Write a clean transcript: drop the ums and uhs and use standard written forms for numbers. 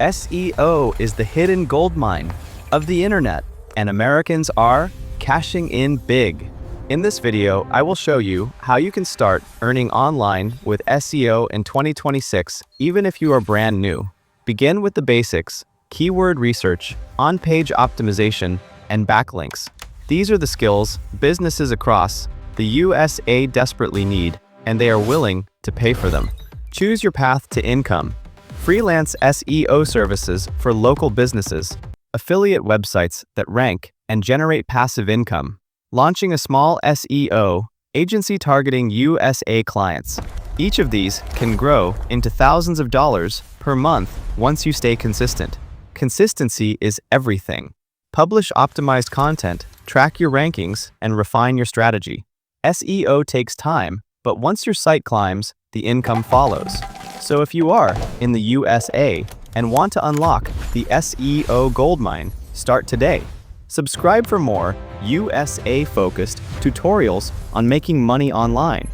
SEO is the hidden gold mine of the internet, and Americans are cashing in big. In this video, I will show you how you can start earning online with SEO in 2026, even if you are brand new. Begin with the basics: keyword research, on-page optimization, and backlinks. These are the skills businesses across the USA desperately need, and they are willing to pay for them. Choose your path to income. Freelance SEO services for local businesses, affiliate websites that rank and generate passive income. Launching a small SEO agency targeting USA clients. Each of these can grow into thousands of dollars per month once you stay consistent. Consistency is everything. Publish optimized content, track your rankings, and refine your strategy. SEO takes time, but once your site climbs, the income follows. So if you are in the USA and want to unlock the SEO Goldmine, start today. Subscribe for more USA-focused tutorials on making money online.